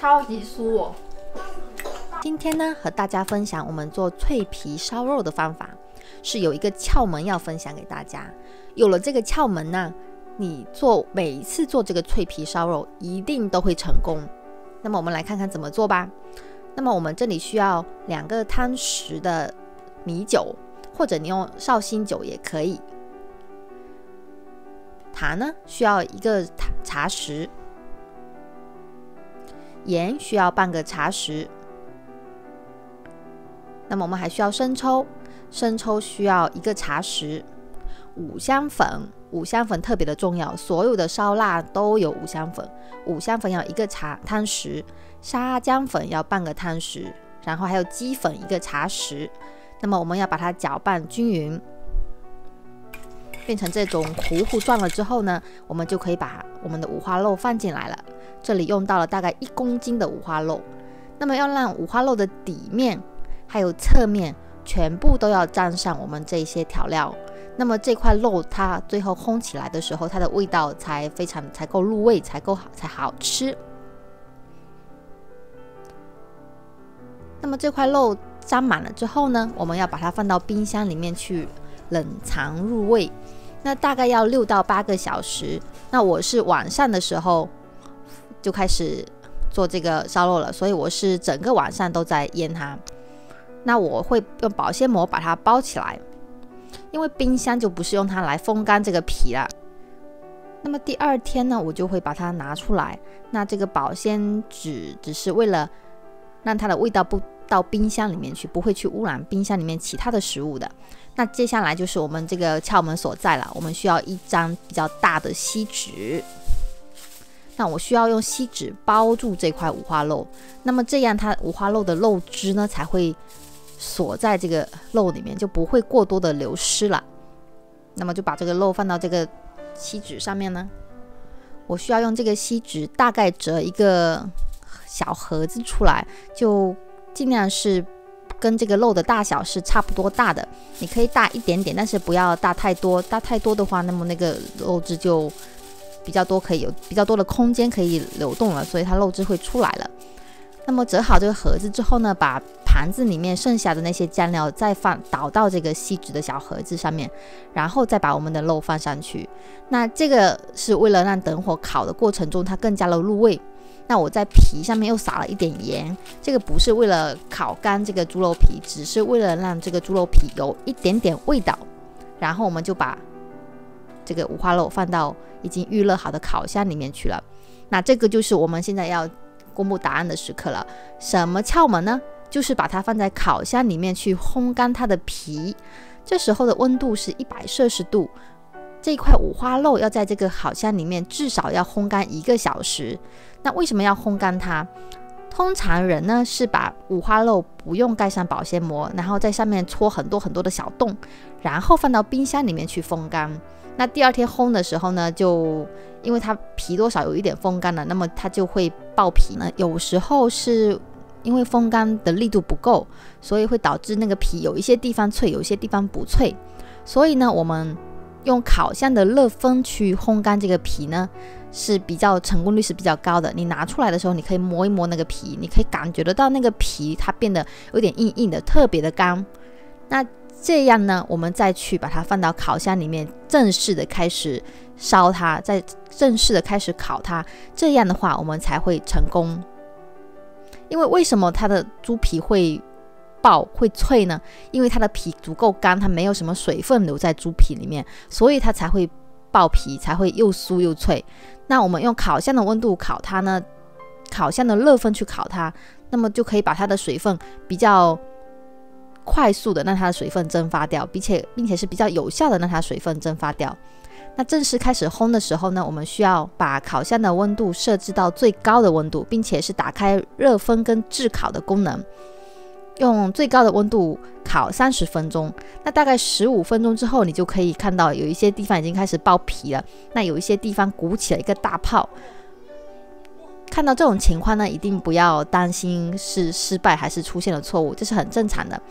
超级酥哦。今天呢，和大家分享我们做脆皮烧肉的方法，是有一个窍门要分享给大家。有了这个窍门呢，你每一次做这个脆皮烧肉一定都会成功。那么我们来看看怎么做吧。那么我们这里需要2个汤匙的米酒，或者你用绍兴酒也可以。糖呢需要1个茶匙，盐需要半个茶匙。那么我们还需要生抽，生抽需要1个茶匙。五香粉，五香粉特别的重要，所有的烧腊都有五香粉，五香粉要1个汤匙，沙姜粉要半个汤匙，然后还有鸡粉1个茶匙。那么我们要把它搅拌均匀，变成这种糊糊状了之后呢，我们就可以把我们的五花肉放进来了。这里用到了大概1公斤的五花肉。那么要让五花肉的底面还有侧面全部都要沾上我们这些调料，那么这块肉它最后烘起来的时候，它的味道才够入味，才好吃。那么这块肉沾满了之后呢，我们要把它放到冰箱里面去冷藏入味，那大概要6到8个小时。那我是晚上的时候就开始做这个烧肉了，所以我是整个晚上都在腌它。那我会用保鲜膜把它包起来，因为冰箱就不是用它来风干这个皮了。那么第2天呢，我就会把它拿出来。那这个保鲜纸只是为了让它的味道不到冰箱里面去，不会去污染冰箱里面其他的食物的。那接下来就是我们这个窍门所在了，我们需要1张比较大的锡纸。那我需要用锡纸包住这块五花肉，那么这样它五花肉的肉汁呢才会锁在这个肉里面，就不会过多的流失了。那么就把这个肉放到这个锡纸上面呢，我需要用这个锡纸大概折一个小盒子出来，就尽量是跟这个肉的大小是差不多大的，你可以大一点点，但是不要大太多，大太多的话，那么那个肉汁就比较多，可以有比较多的空间可以流动了，所以它肉汁会出来了。那么折好这个盒子之后呢，把盘子里面剩下的那些酱料再倒到这个锡纸的小盒子上面，然后再把我们的肉放上去。那这个是为了让等会烤的过程中它更加的入味。那我在皮上面又撒了一点盐，这个不是为了烤干这个猪肉皮，只是为了让这个猪肉皮有一点点味道。然后我们就把这个五花肉放到已经预热好的烤箱里面去了。那这个就是我们现在要公布答案的时刻了。什么窍门呢？就是把它放在烤箱里面去烘干它的皮，这时候的温度是100摄氏度。这块五花肉要在这个烤箱里面至少要烘干1个小时。那为什么要烘干它？通常人呢是把五花肉不用盖上保鲜膜，然后在上面戳很多很多的小洞，然后放到冰箱里面去风干。那第2天烘的时候呢，就因为它皮多少有一点风干了，那么它就会爆皮呢。有时候是因为风干的力度不够，所以会导致那个皮有一些地方脆，有一些地方不脆。所以呢，我们用烤箱的热风去烘干这个皮呢，是比较成功率是比较高的。你拿出来的时候，你可以摸一摸那个皮，你可以感觉得到那个皮它变得有点硬硬的，特别的干。那这样呢，我们再去把它放到烤箱里面，正式的开始烧它，再正式的开始烤它，这样的话我们才会成功。因为为什么它的猪皮会爆会脆呢？因为它的皮足够干，它没有什么水分留在猪皮里面，所以它才会爆皮，才会又酥又脆。那我们用烤箱的温度烤它呢，烤箱的热风去烤它，那么就可以把它的水分比较快速的让它的水分蒸发掉，并且是比较有效的让它水分蒸发掉。那正式开始烘的时候呢，我们需要把烤箱的温度设置到最高的温度，并且是打开热风跟炙烤的功能，用最高的温度烤30分钟。那大概15分钟之后，你就可以看到有一些地方已经开始爆皮了，那有一些地方鼓起了一个大泡。看到这种情况呢，一定不要担心是失败还是出现了错误，这是很正常的，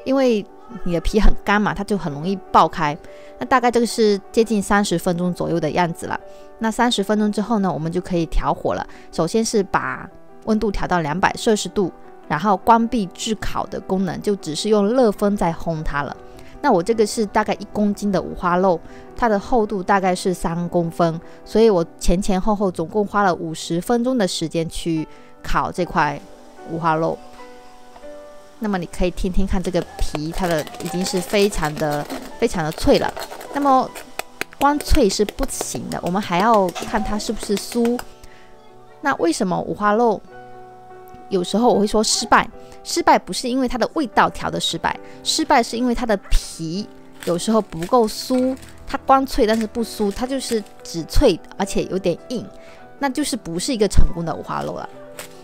因为你的皮很干嘛，它就很容易爆开。那大概这个是接近30分钟左右的样子了。那30分钟之后呢，我们就可以调火了。首先是把温度调到200°C，然后关闭炙烤的功能，就只是用热风在烘它了。那我这个是大概1公斤的五花肉，它的厚度大概是3公分，所以我前后总共花了50分钟的时间去烤这块五花肉。那么你可以听听看这个皮，它的已经是非常的脆了。那么光脆是不行的，我们还要看它是不是酥。那为什么五花肉有时候我会说失败不是因为它的味道调的失败是因为它的皮有时候不够酥，它光脆但是不酥，它就是只脆而且有点硬，那就是不是一个成功的五花肉了。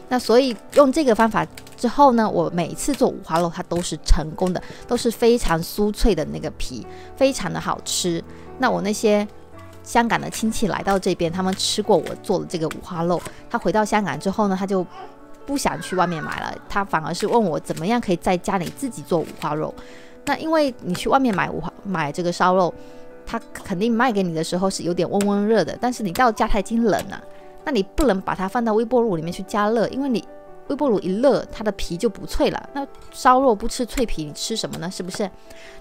那所以用这个方法之后呢，我每一次做五花肉它都是成功的，都是非常酥脆的那个皮，非常的好吃。那我那些香港的亲戚来到这边，他们吃过我做的这个五花肉，他回到香港之后呢，他就不想去外面买了，他反而是问我怎么样可以在家里自己做五花肉。那因为你去外面买这个烧肉，他肯定卖给你的时候是有点温温热的，但是你到家它已经冷了，那你不能把它放到微波炉里面去加热，因为你微波炉一热，它的皮就不脆了。那烧肉不吃脆皮，你吃什么呢？是不是？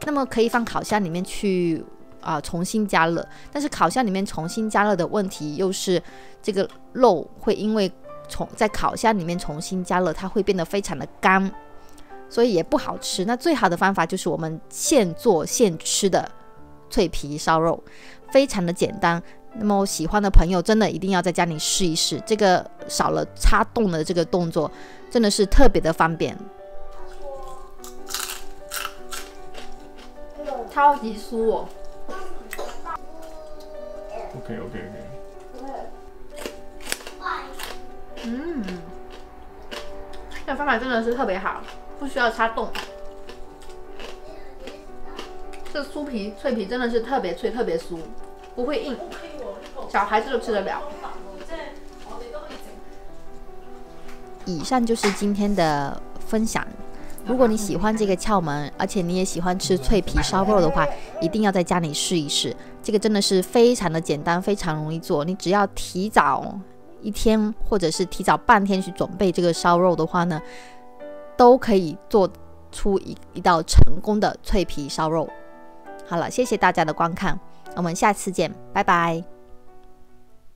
那么可以放烤箱里面去重新加热，但是烤箱里面重新加热的问题又是这个肉会因为在烤箱里面重新加热，它会变得非常的干，所以也不好吃。那最好的方法就是我们现做现吃的脆皮烧肉，非常的简单。那么喜欢的朋友真的一定要在家里试一试，这个少了插洞的这个动作，真的是特别的方便，超级酥哦。OK， 这个方法真的是特别好，不需要插洞。这酥皮脆皮真的是特别脆特别酥，不会硬，小孩子都吃得了。以上就是今天的分享。如果你喜欢这个窍门，而且你也喜欢吃脆皮烧肉的话，一定要在家里试一试。这个真的是非常的简单，非常容易做。你只要提早1天或者是提早半天去准备这个烧肉的话呢，都可以做出一道成功的脆皮烧肉。好了，谢谢大家的观看，我们下次见，拜拜。